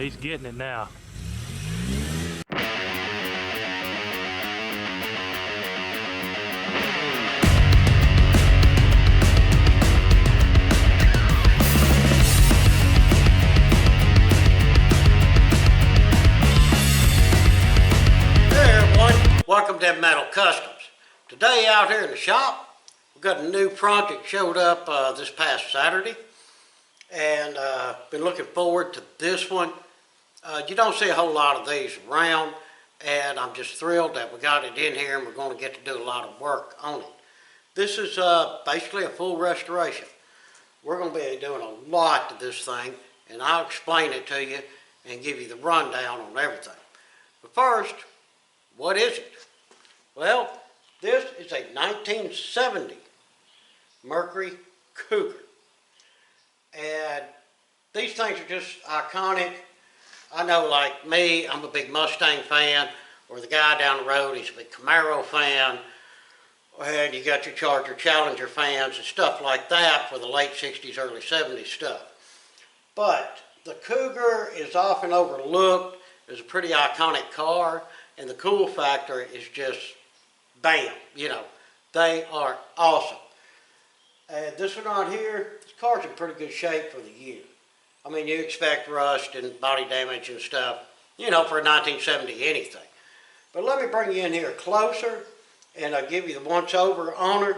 he's getting it now. Welcome to Metal Customs. Today out here in the shop, we've got a new project showed up this past Saturday, and been looking forward to this one. You don't see a whole lot of these around, and I'm just thrilled that we got it in here and we're going to get to do a lot of work on it. This is basically a full restoration. We're going to be doing a lot to this thing, and I'll explain it to you and give you the rundown on everything. But first, what is it? Well, this is a 1970 Mercury Cougar. And these things are just iconic. I know, like me, I'm a big Mustang fan, or the guy down the road, he's a big Camaro fan, and you got your Charger Challenger fans and stuff like that for the late 60s, early 70s stuff. But the Cougar is often overlooked as a pretty iconic car. And the cool factor is just, bam, you know, they are awesome. And this one right here, this car's in pretty good shape for the year. I mean, you expect rust and body damage and stuff, you know, for a 1970 anything. But let me bring you in here closer, and I'll give you the once-over on her,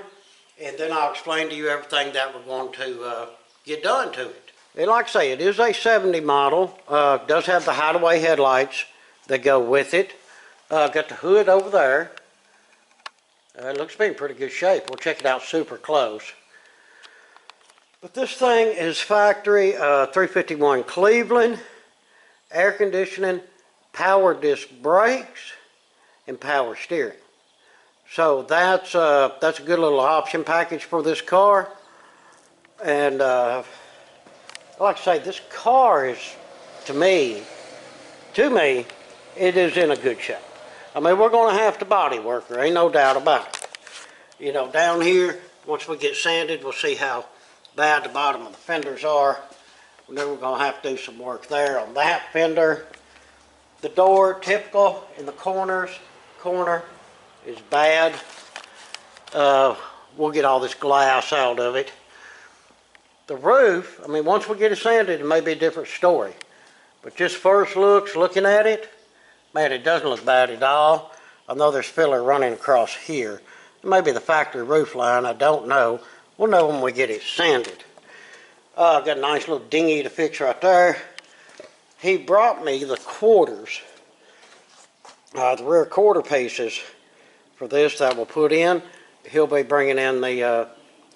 and then I'll explain to you everything that we're going to get done to it. And like I say, it is a 70 model. Does have the hideaway headlights that go with it. Got the hood over there. It looks to be in pretty good shape. We'll check it out super close. But this thing is factory 351 Cleveland, air conditioning, power disc brakes, and power steering. So that's a good little option package for this car. And like I say, this car is, to me, it is in a good shape. I mean, we're going to have to body work, there ain't no doubt about it. You know, down here, once we get sanded, we'll see how bad the bottom of the fenders are. And then we're going to have to do some work there on that fender. The door, typical in the corner is bad. We'll get all this glass out of it. The roof, I mean, once we get it sanded, it may be a different story. But just first looking at it, man, it doesn't look bad at all. I know there's filler running across here. It may be the factory roof line, I don't know. We'll know when we get it sanded. I've got a nice little dinghy to fix right there. He brought me the quarters, the rear quarter pieces for this that we'll put in. He'll be bringing in the,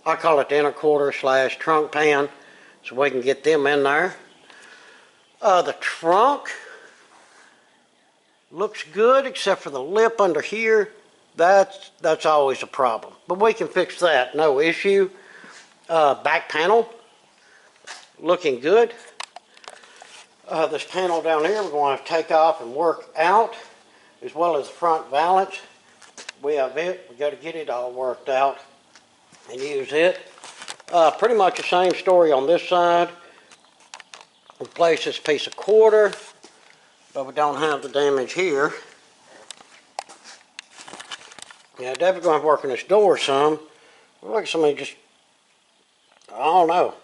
I call it the inner quarter / trunk pan, so we can get them in there. The trunk looks good except for the lip under here. That's always a problem, but we can fix that, no issue. Back panel looking good. This panel down here we're going to have to take off and work out, as well as the front valance. We have it. We got to get it all worked out and use it. Pretty much the same story on this side. Replace this piece of quarter, but we don't have the damage here. Yeah, definitely going to work on this door some. Look like somebody just, I don't know,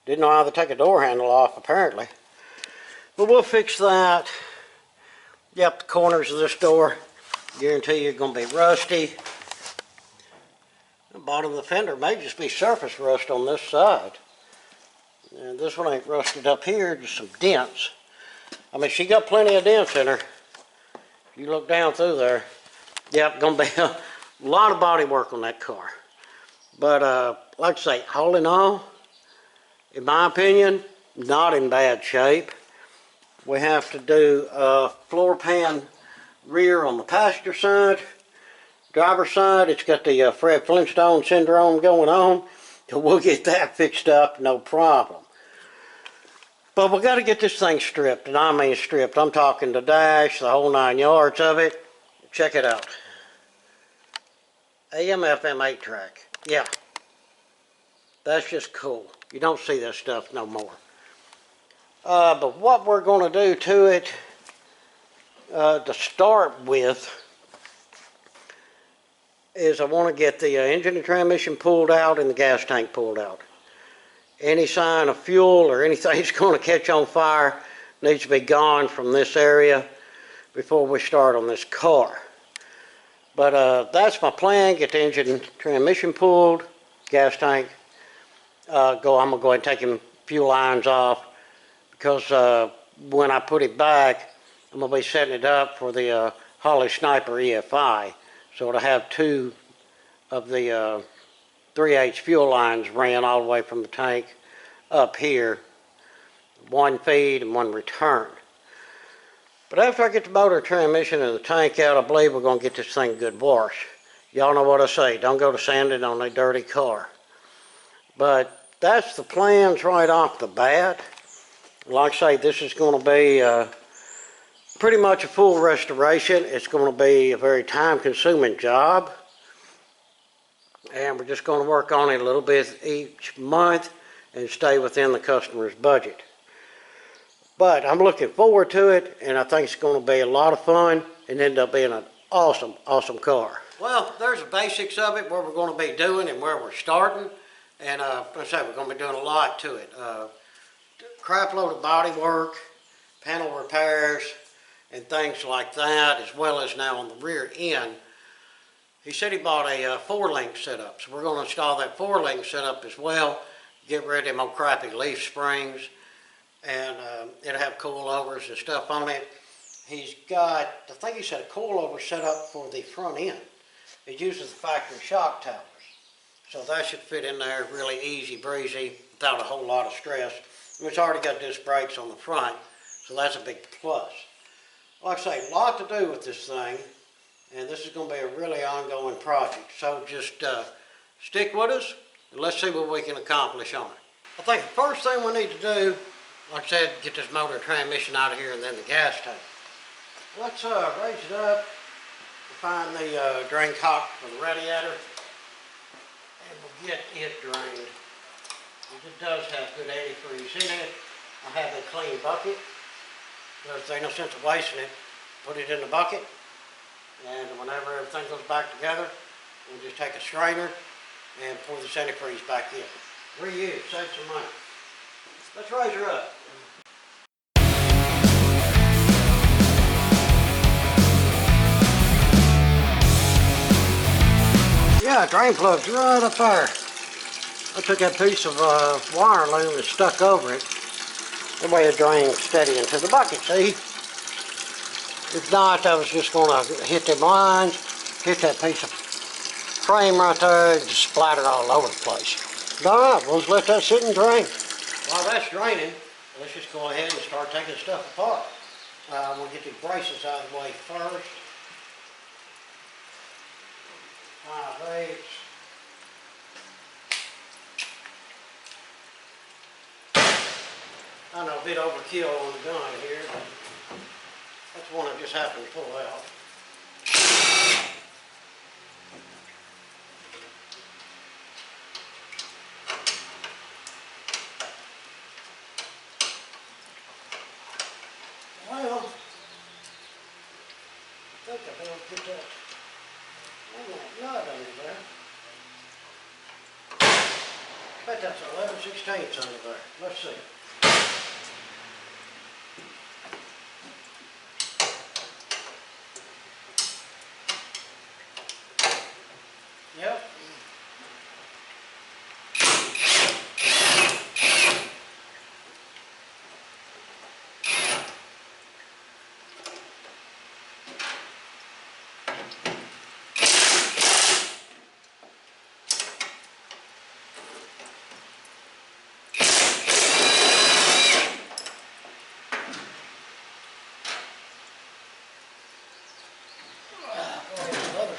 didn't know how to take a door handle off apparently. But we'll fix that. Yep, the corners of this door, guarantee you're going to be rusty. The bottom of the fender may just be surface rust on this side. And this one ain't rusted up here, just some dents. I mean, she got plenty of dents in her. If you look down through there, yep, gonna be a lot of body work on that car. But like I say, all in all, in my opinion, not in bad shape. We have to do floor pan rear on the passenger side. Driver's side, it's got the Fred Flintstone syndrome going on. So we'll get that fixed up, no problem. But we got to get this thing stripped, and I mean stripped. I'm talking the dash, the whole 9 yards of it. Check it out. AM, FM 8-track. Yeah. That's just cool. You don't see that stuff no more. But what we're going to do to it to start with is I want to get the engine and transmission pulled out and the gas tank pulled out. Any sign of fuel or anything that's going to catch on fire needs to be gone from this area before we start on this car. But that's my plan, get the engine and transmission pulled, gas tank. I'm going to go ahead and take them fuel lines off because when I put it back, I'm going to be setting it up for the Holly Sniper EFI. So it'll have two of the 3/8 fuel lines ran all the way from the tank up here, one feed and one return. But after I get the motor, transmission, and the tank out, I believe we're going to get this thing good wash. Y'all know what I say, don't go to sanding on a dirty car. But that's the plans right off the bat. Like I say, this is going to be pretty much a full restoration. It's going to be a very time-consuming job. And we're just going to work on it a little bit each month and stay within the customer's budget. But I'm looking forward to it, and I think it's going to be a lot of fun and end up being an awesome, awesome car. Well, there's the basics of it, what we're going to be doing and where we're starting. And like I say, we're going to be doing a lot to it. Crap load of body work, panel repairs, and things like that, as well as now on the rear end. He said he bought a 4-link setup, so we're going to install that 4-link setup as well, get rid of them old crappy leaf springs, and it'll have coilovers and stuff on it. He's got, I think he said a coilover set up for the front end. It uses the factory shock towers, so that should fit in there really easy breezy without a whole lot of stress. And it's already got disc brakes on the front, so that's a big plus. Like I say, a lot to do with this thing, and this is going to be a really ongoing project. So just stick with us, and let's see what we can accomplish on it. I think the first thing we need to do, like I said, get this motor transmission out of here and then the gas tank. Let's raise it up, find the drain cock for the radiator, and we'll get it drained. It does have good antifreeze in it. I have a clean bucket. There's no sense of wasting it. Put it in the bucket, and whenever everything goes back together, we'll just take a strainer and pour the antifreeze back in. Reuse, save some money. Let's raise her up. Yeah, drain plug's right up there. I took that piece of wire loom and stuck over it. That way it drains steady into the bucket, see? If not, I was just going to hit them lines, hit that piece of frame right there, and just splatter all over the place. Alright, we'll just let that sit and drain. While that's draining, let's just go ahead and start taking stuff apart. We'll get these braces out of the way first. 5/8. I know a bit overkill on the gun here, but that's one I just happened to pull out. Well, I think I'll be able to get that nut under there. I bet that's 11/16 under there. Let's see. Yep.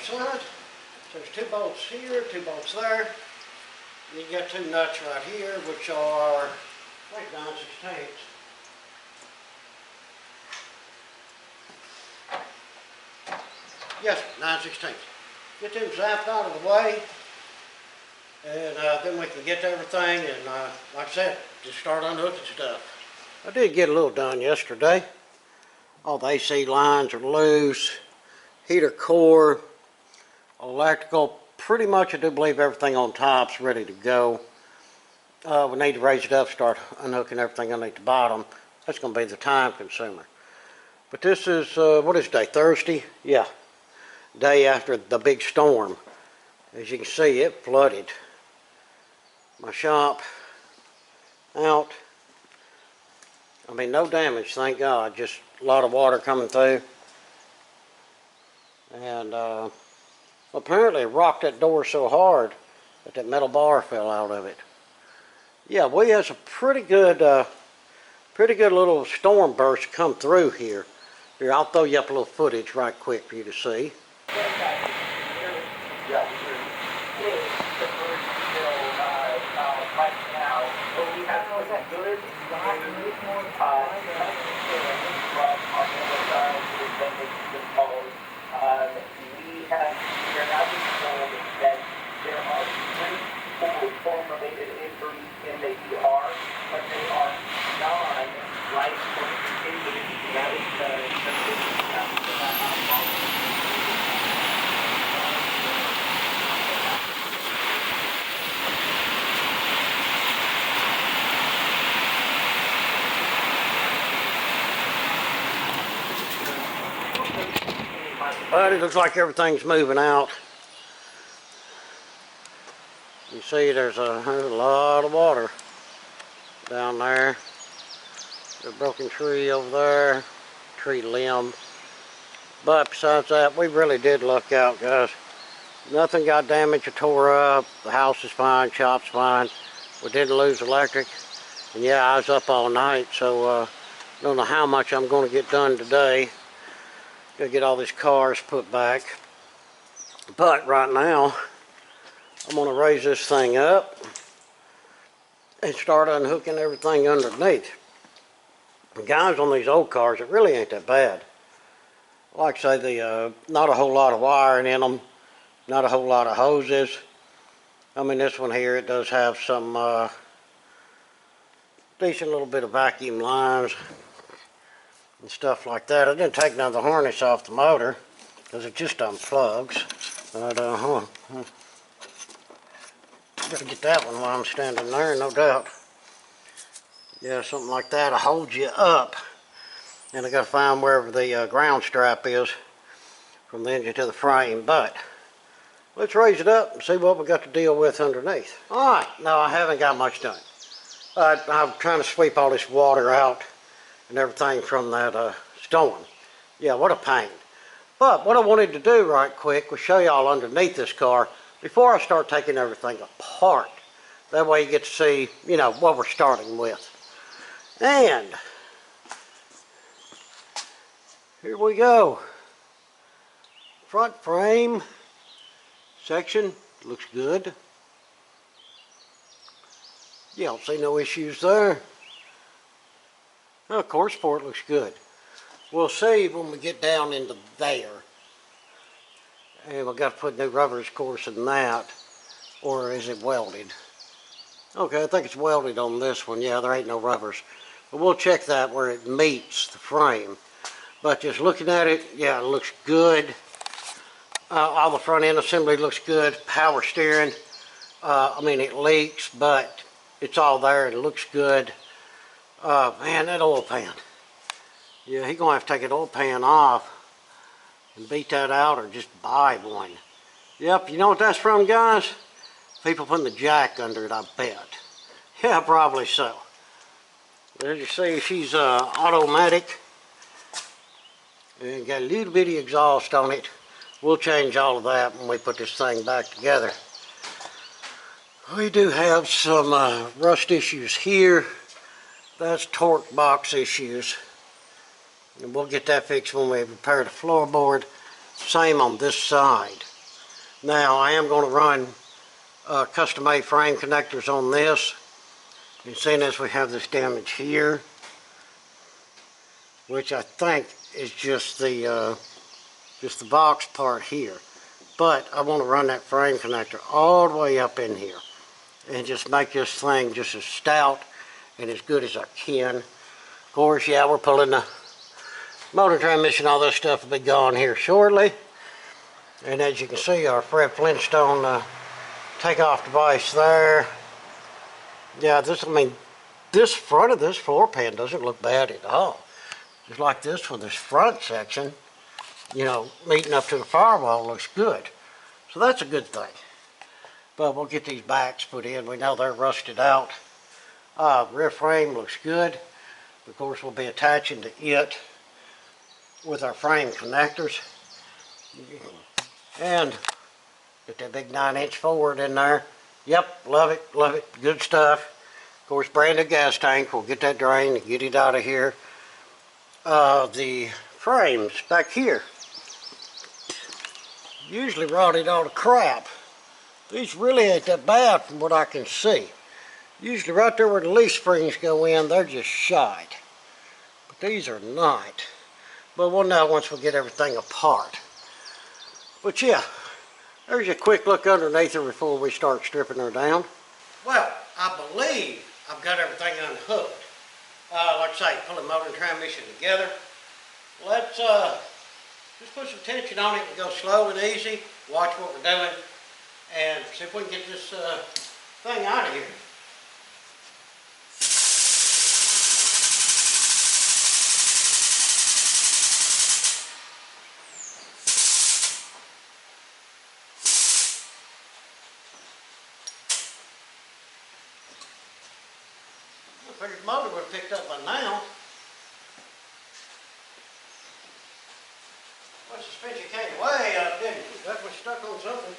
Side. So there's 2 bolts here, 2 bolts there. And you got 2 nuts right here, which are like 9/16. Yes, 9/16. Get them zapped out of the way, and then we can get to everything. And like I said, just start unhooking stuff. I did get a little done yesterday. All the AC lines are loose, heater core, electrical, pretty much I do believe everything on top's ready to go. We need to raise it up, start unhooking everything underneath the bottom. That's going to be the time consumer. But this is, what is today, Thursday? Yeah, day after the big storm. As you can see, it flooded my shop out. I mean, no damage, thank God, just a lot of water coming through. And apparently it rocked that door so hard that that metal bar fell out of it. Yeah, we had a pretty good little storm burst come through here. Here, I'll throw you up a little footage right quick for you to see. Related injuries in the ER, but they are non-life injuries. That is But it looks like everything's moving out. You see there's a lot of water down there. There's a broken tree over there, tree limb. But besides that, we really did luck out, guys. Nothing got damaged or tore up. The house is fine, shop's fine. We didn't lose electric. And yeah, I was up all night, so don't know how much I'm going to get done today. Gotta get all these cars put back. But right now, I'm going to raise this thing up and start unhooking everything underneath. And guys, on these old cars, it really ain't that bad. Like I say, not a whole lot of wiring in them, not a whole lot of hoses. I mean, this one here, it does have some decent little bit of vacuum lines and stuff like that. I didn't take none of the harness off the motor because it just unplugs. But, gotta get that one while I'm standing there, no doubt. Yeah, something like that'll hold you up. And I gotta find wherever the ground strap is from the engine to the frame. But let's raise it up and see what we got to deal with underneath. Alright, no, I haven't got much done. I'm trying to sweep all this water out and everything from that storm. Yeah, what a pain. But what I wanted to do right quick was show y'all underneath this car before I start taking everything apart. That way you get to see, you know, what we're starting with. And here we go. Front frame section looks good. Yeah, don't see no issues there. Of course, port looks good. We'll see when we get down into there. And we've got to put new rubbers, of course, in that. Or is it welded? Okay, I think it's welded on this one. Yeah, there ain't no rubbers. But we'll check that where it meets the frame. But just looking at it, yeah, it looks good. All the front end assembly looks good. Power steering, I mean, it leaks, but it's all there. It looks good. Man, that oil pan. Yeah, he's going to have to take an oil pan off and beat that out or just buy one. Yep, you know what that's from, guys? People putting the jack under it, I bet. Yeah, probably so. As you see, she's automatic and got a little bitty exhaust on it. We'll change all of that when we put this thing back together. We do have some rust issues here. That's torque box issues. And we'll get that fixed when we repair the floorboard. Same on this side. Now, I am going to run custom-made frame connectors on this. And seeing as we have this damage here, which I think is just the box part here. But I want to run that frame connector all the way up in here and just make this thing just as stout and as good as I can. Of course, yeah, we're pulling the motor transmission, all this stuff will be gone here shortly. And as you can see, our Fred Flintstone takeoff device there. Yeah, this front of this floor pan doesn't look bad at all. Just like this one, this front section, you know, meeting up to the firewall looks good. So that's a good thing. But we'll get these backs put in. We know they're rusted out. Rear frame looks good. Of course, we'll be attaching to it with our frame connectors. And get that big 9-inch Ford in there. Yep, love it, good stuff. Of course, brand new gas tank. We'll get that drained and get it out of here. The frames back here usually rotted all to crap. These really ain't that bad from what I can see. Usually right there where the leaf springs go in, they're just shite. But these are not. But we'll know once we get everything apart. But yeah, there's a quick look underneath her before we start stripping her down. Well, I believe I've got everything unhooked. Like I say, pulling motor and transmission together. Let's just put some tension on it and go slow and easy. Watch what we're doing and see if we can get this thing out of here. I figured the motor would have picked up by now. Well, the suspension came way up, didn't it? That was stuck on something.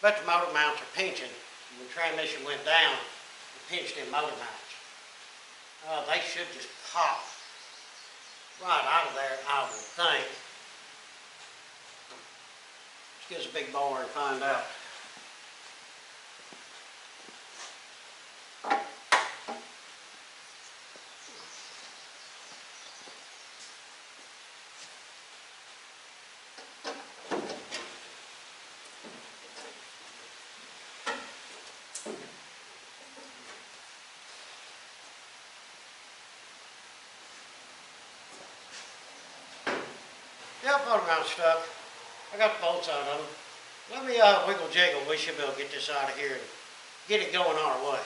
But the motor mounts are pinching. When the transmission went down, it pinched in motor mounts. They should just pop right out of there, I would think. Let's get us a big bore and find out. Yep, motor mount stuff. I got the bolts out of them. Let me wiggle jiggle. We should be able to get this out of here and get it going our way.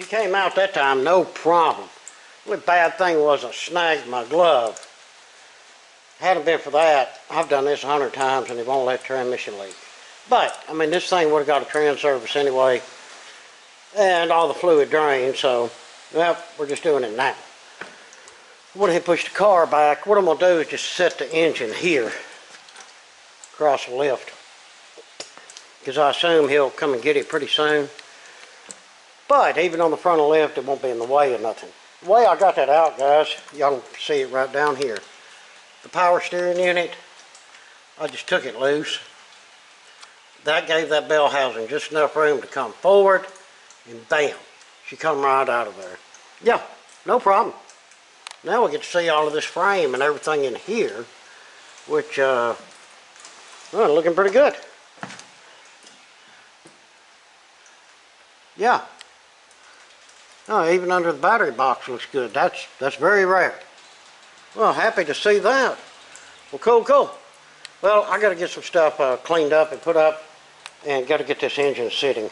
Came out that time, no problem. The only bad thing was I snagged my glove. Hadn't been for that, I've done this 100 times and it won't let transmission leak. But, I mean, this thing would have got a trans service anyway, and all the fluid drained, so, well, we're just doing it now. What if he pushed the car back? What I'm going to do is just set the engine here, across the lift, because I assume he'll come and get it pretty soon. But even on the front of the lift, it won't be in the way of nothing. The way I got that out, guys, y'all can see it right down here. The power steering unit, I just took it loose. That gave that bell housing just enough room to come forward, and bam, she come right out of there. Yeah, no problem. Now we get to see all of this frame and everything in here, which, well, looking pretty good. Yeah. Oh, even under the battery box looks good. That's very rare. Well, happy to see that. Well, cool. Well, I got to get some stuff cleaned up and put up, and got to get this engine sitting.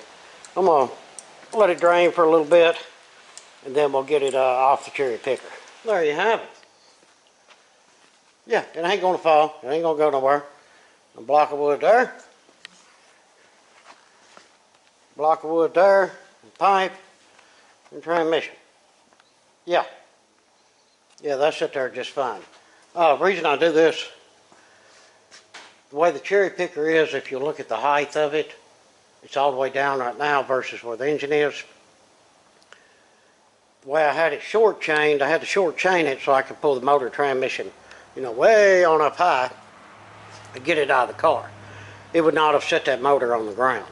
I'm going to let it drain for a little bit, and then we'll get it off the cherry picker. There you have it. Yeah, it ain't going to fall. It ain't going to go nowhere. A block of wood there. Block of wood there. And pipe. And transmission. Yeah. Yeah, that's sit there just fine. The reason I do this, the way the cherry picker is, if you look at the height of it, it's all the way down right now versus where the engine is. The way I had it short chained, I had to short chain it so I could pull the motor transmission, you know, way on up high and get it out of the car. It would not have set that motor on the ground.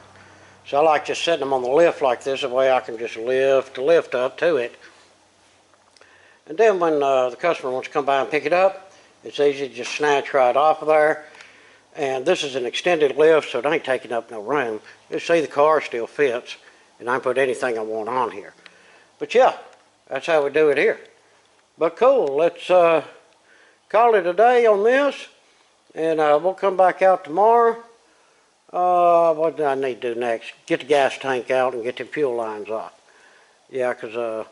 So I like just setting them on the lift like this, the way I can just lift the lift up to it. And then when the customer wants to come by and pick it up, it's easy to just snatch right off of there. And this is an extended lift, so it ain't taking up no room. You see the car still fits, and I can put anything I want on here. But yeah, that's how we do it here. But cool, let's call it a day on this, and we'll come back out tomorrow. What do I need to do next? Get the gas tank out and get the fuel lines off. Yeah, because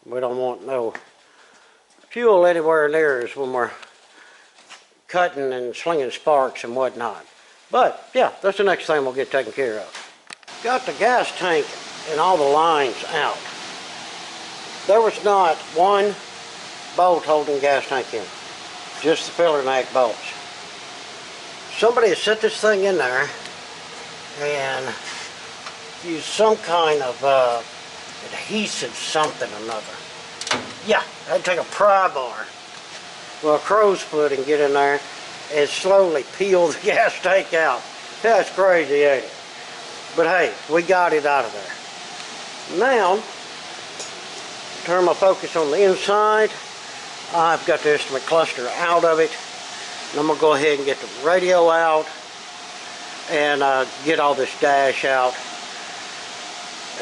we don't want no fuel anywhere near us when we're cutting and slinging sparks and whatnot. But yeah, that's the next thing we'll get taken care of. Got the gas tank and all the lines out. There was not one bolt holding gas tank in, just the filler neck bolts. Somebody has set this thing in there and used some kind of adhesive something or another. Yeah, I had to take a pry bar, well, a crow's foot, and get in there and slowly peel the gas tank out. That's crazy, ain't it? But hey, we got it out of there. Now, turn my focus on the inside. I've got the instrument cluster out of it. And I'm going to go ahead and get the radio out and get all this dash out.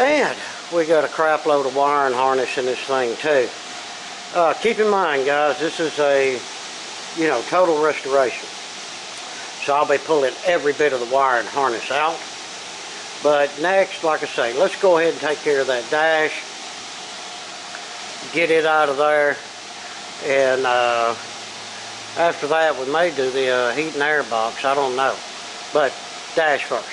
And we got a crap load of wiring harness in this thing too. Keep in mind, guys, this is a, you know, total restoration. So I'll be pulling every bit of the wire and harness out. But next, like I say, let's go ahead and take care of that dash. Get it out of there. And after that, we may do the heat and air box. I don't know. But dash first.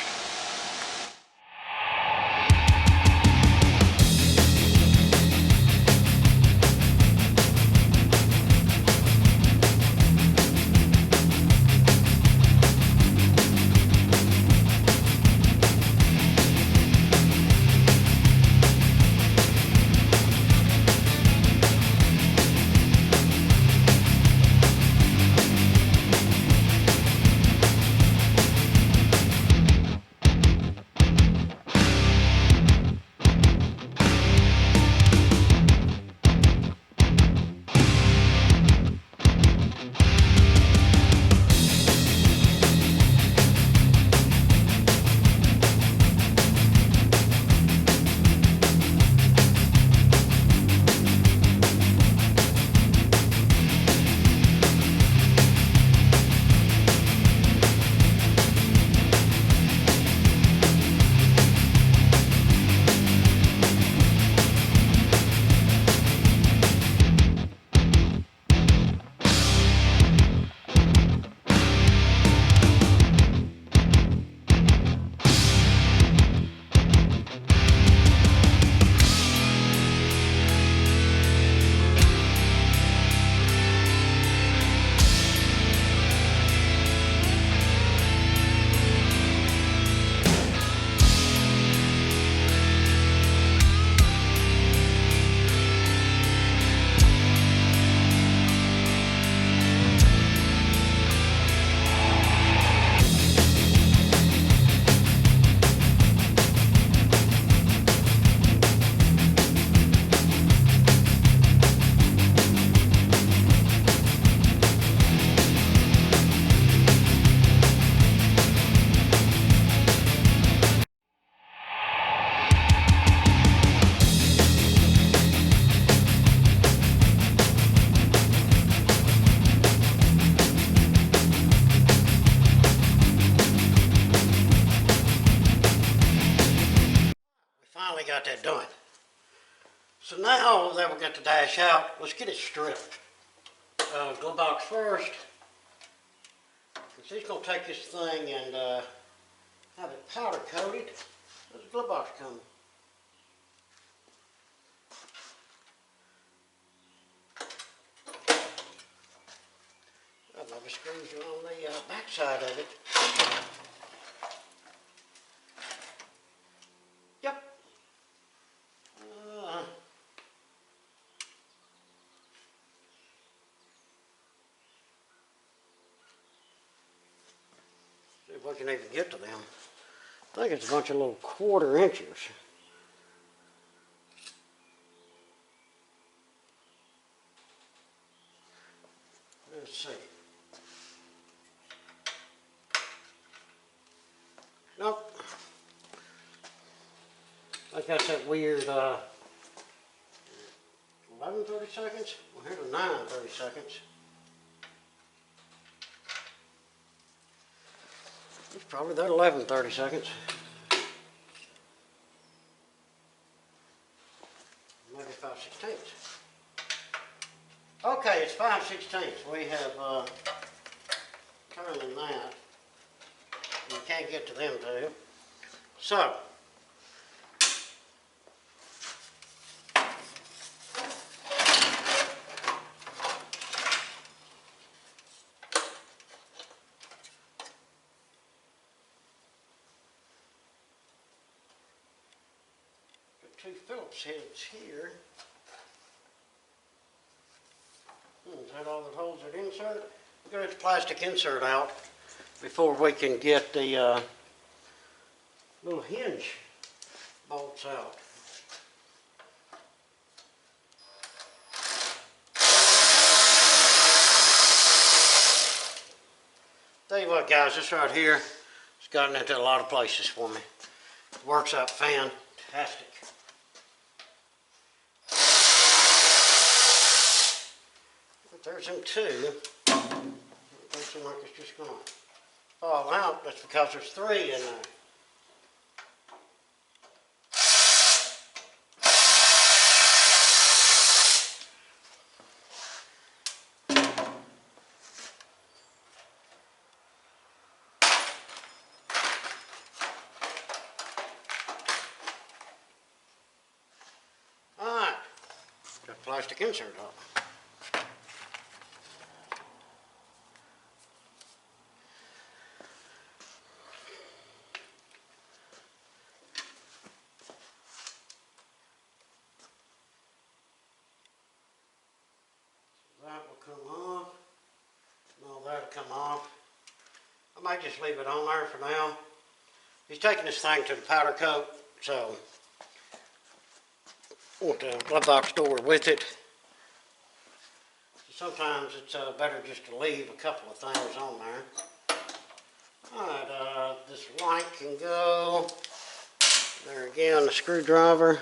So then we'll get the dash out. Let's get it stripped. Glove box first. Because he's going to take this thing and have it powder coated. There's a glove box coming. That maybe screws are on the back side of it. Yep. See if we can even get to them. I think it's a bunch of little 1/4 inches. Let's see. Nope. I think that's that weird 11 30 seconds. Well, here's a 9 30 seconds. It's probably that 11 30 seconds. Maybe 5/16. Okay, it's 5/16. We have turned in that. You can't get to them two. So, got 2 Phillips heads here. Is that all that holds it insert? We're going to get the plastic insert out before we can get the little hinge bolts out. Tell you what, guys, this right here has gotten into a lot of places for me. It works out fantastic. But there's them two. It doesn't seem like it's just going to fall out. That's because there's 3 in there. Alright, got plastic insert on. That will come off, and all that'll come off. I might just leave it on there for now. He's taking this thing to the powder coat, so I want the glove box door with it. Sometimes it's better just to leave a couple of things on there. Alright, this light can go. There again, the screwdriver.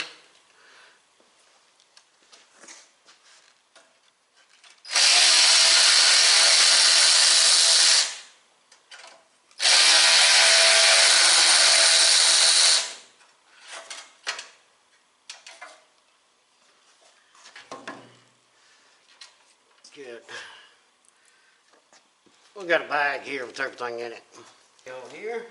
Good. We got a bag here with everything in it. Go here.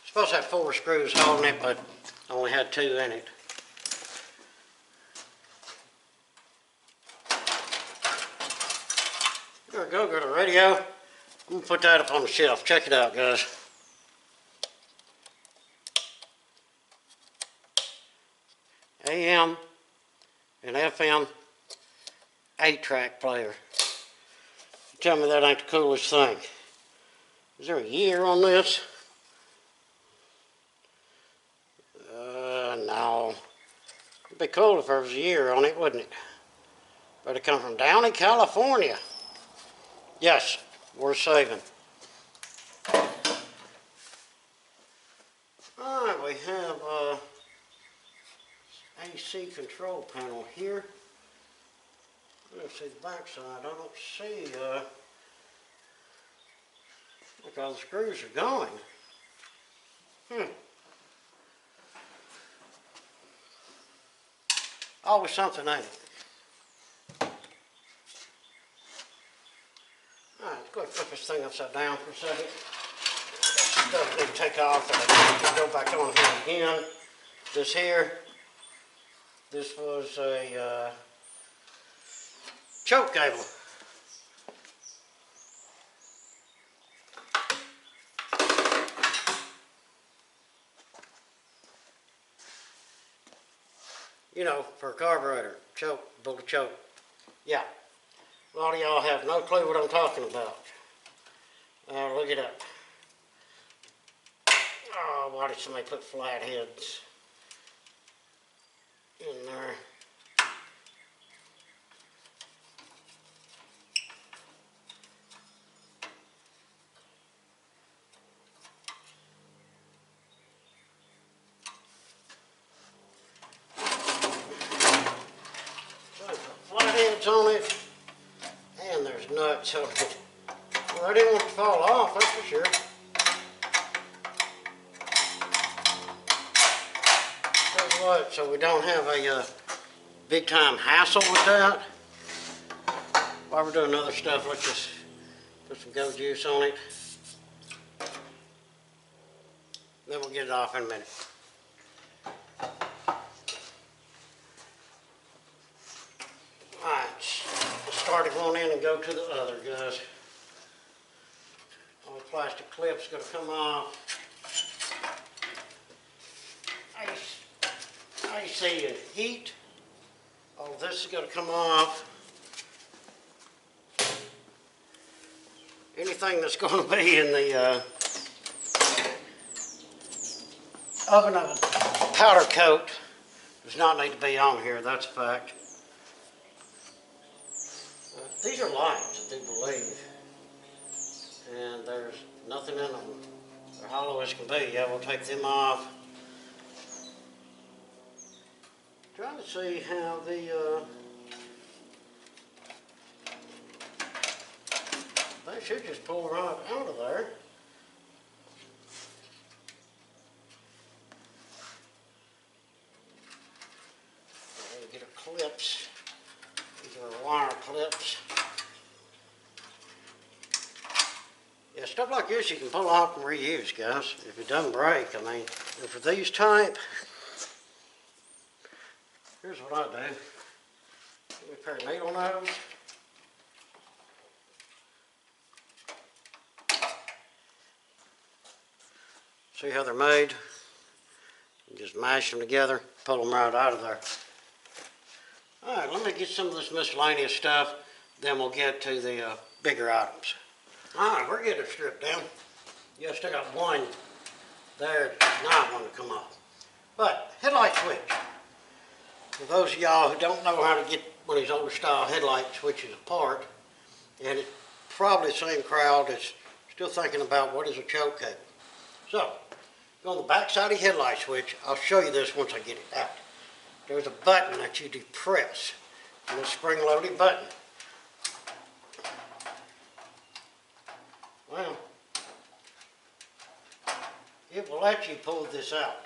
Supposed to have 4 screws holding it, but I only had 2 in it. There we go, got a radio. I'm gonna put that up on the shelf. Check it out, guys. AM and FM 8-track player. Tell me that ain't the coolest thing. Is there a year on this? No. It'd be cool if there was a year on it, wouldn't it? But it come from Downey, California. Yes, worth saving. Alright, we have AC control panel here. Let's see the back side. I don't see like because the screws are going. Always something, ain't it? Alright, let's go ahead and flip this thing upside down for a second. Stuff we need to take off and go back on here again. This here, this was a choke cable. You know, for a carburetor, choke, bullet choke. Yeah. A lot of y'all have no clue what I'm talking about. Look it up. Oh, why did somebody put flatheads in there? Flatheads on it, and there's nuts on it. Well, I didn't want it to fall off, that's for sure. Tell you what, so we don't have a big time hassle with that. While we're doing other stuff, let's just put some goat juice on it. Then we'll get it off in a minute. Alright, start it on in and go to the other, guys. All the plastic clips going to come off. AC and heat. All this is going to come off. Anything that's going to be in the oven of a powder coat does not need to be on here, that's a fact. These are lights, I do believe. And there's nothing in them. They're hollow as can be. Yeah, we'll take them off. Trying to see how the they should just pull right out of there. Get a clips. These are wire clips. Yeah, stuff like this you can pull off and reuse, guys. If it doesn't break, I mean, and for these type, here's what I do. Give me a pair of needle nose. See how they're made? You just mash them together, pull them right out of there. Alright, let me get some of this miscellaneous stuff, then we'll get to the bigger items. Alright, we're getting it stripped down. Yeah, still got one there that does not want to come off. But, headlight switch. For those of y'all who don't know how to get one of these older style headlight switches apart, and it's probably the same crowd that's still thinking about what is a choke cable. So, go on the back side of the headlight switch. I'll show you this once I get it out. There's a button that you depress, and a spring-loaded button. Well, it will let you pull this out.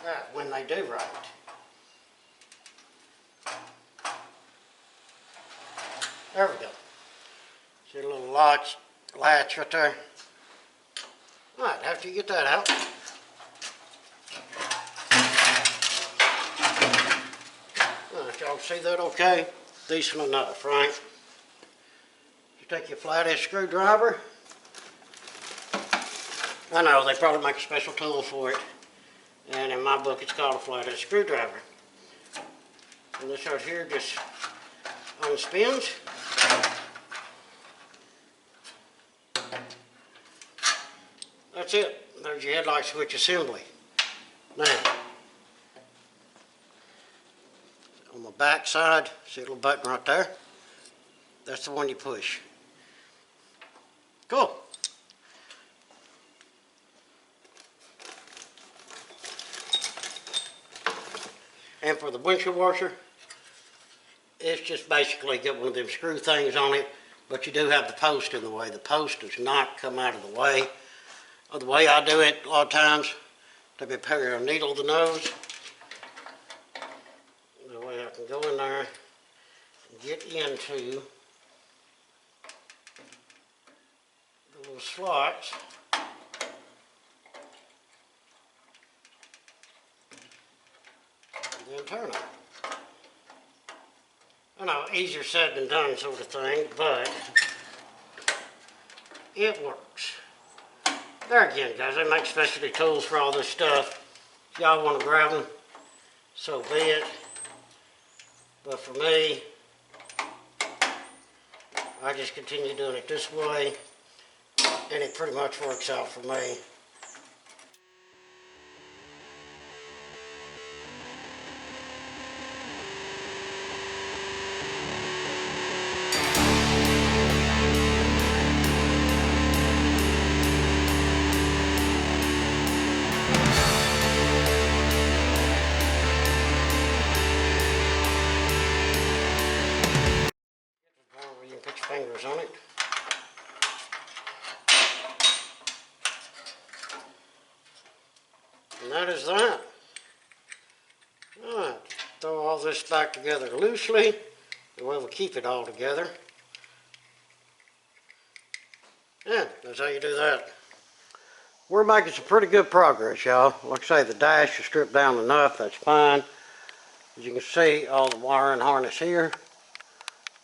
Right, when they do right. There we go. See a little latch right there? Alright, after you get that out, alright, y'all see that okay? Decent enough, right? You take your flathead screwdriver. I know, they probably make a special tool for it. And in my book, it's called a flathead screwdriver. And this right here just unspins. That's it. There's your headlight switch assembly. Now, on the back side, see a little button right there? That's the one you push. Cool. And for the windshield washer, it's just basically got one of them screw things on it, but you do have the post in the way. The post does not come out of the way. The way I do it a lot of times, to be putting a needle to the nose. The way I can go in there and get into the little slots. And then turn it. I know, easier said than done sort of thing, but it works. There again, guys, they make specialty tools for all this stuff. If y'all want to grab them, so be it. But for me, I just continue doing it this way, and it pretty much works out for me. You can put your fingers on it. And that is that. Alright, throw all this back together loosely, the way we'll keep it all together. Yeah, that's how you do that. We're making some pretty good progress, y'all. Like I say, the dash is stripped down enough, that's fine. As you can see, all the wire and harness here.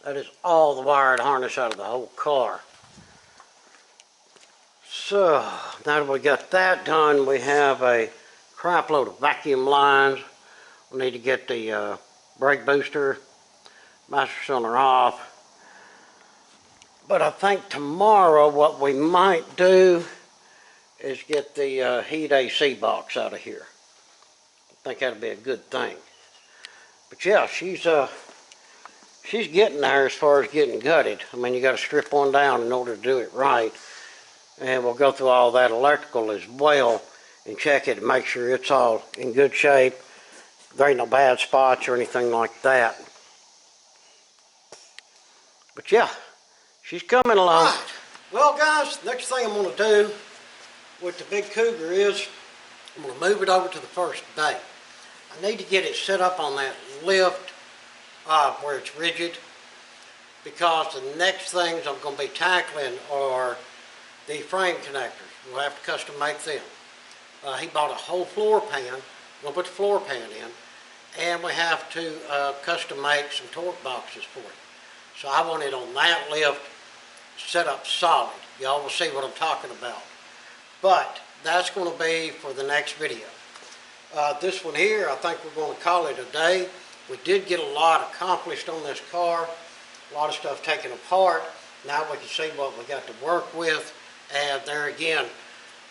That is all the wire and harness out of the whole car. So, now that we got that done, we have a crap load of vacuum lines. We need to get the brake booster, master cylinder off. But I think tomorrow what we might do is get the heat AC box out of here. I think that'd be a good thing. But yeah, she's getting there as far as getting gutted. I mean, you got to strip one down in order to do it right. And we'll go through all that electrical as well and check it and make sure it's all in good shape. There ain't no bad spots or anything like that. But yeah, she's coming along. Right. Well guys, next thing I'm going to do with the big Cougar is I'm going to move it over to the first bay. I need to get it set up on that lift where it's rigid, because the next things I'm going to be tackling are the frame connectors. We'll have to custom make them. He bought a whole floor pan. We'll put the floor pan in, and we have to custom make some torque boxes for it. So I want it on that lift set up solid. Y'all will see what I'm talking about. But that's going to be for the next video. This one here, I think we're going to call it a day. We did get a lot accomplished on this car. A lot of stuff taken apart. Now we can see what we got to work with. And there again,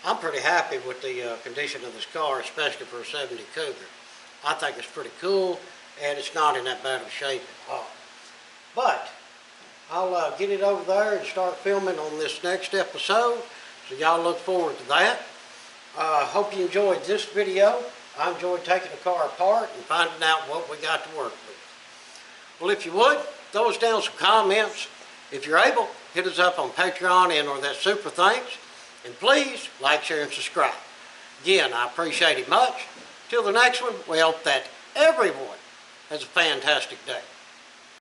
I'm pretty happy with the condition of this car, especially for a 70 Cougar. I think it's pretty cool, and it's not in that bad of shape at all. But I'll get it over there and start filming on this next episode. So y'all look forward to that. Hope you enjoyed this video. I enjoyed taking the car apart and finding out what we got to work with. Well, if you would, throw us down some comments. If you're able, hit us up on Patreon and or that super thanks. And please like, share, and subscribe. Again, I appreciate it much. Till the next one, we hope that everyone has a fantastic day.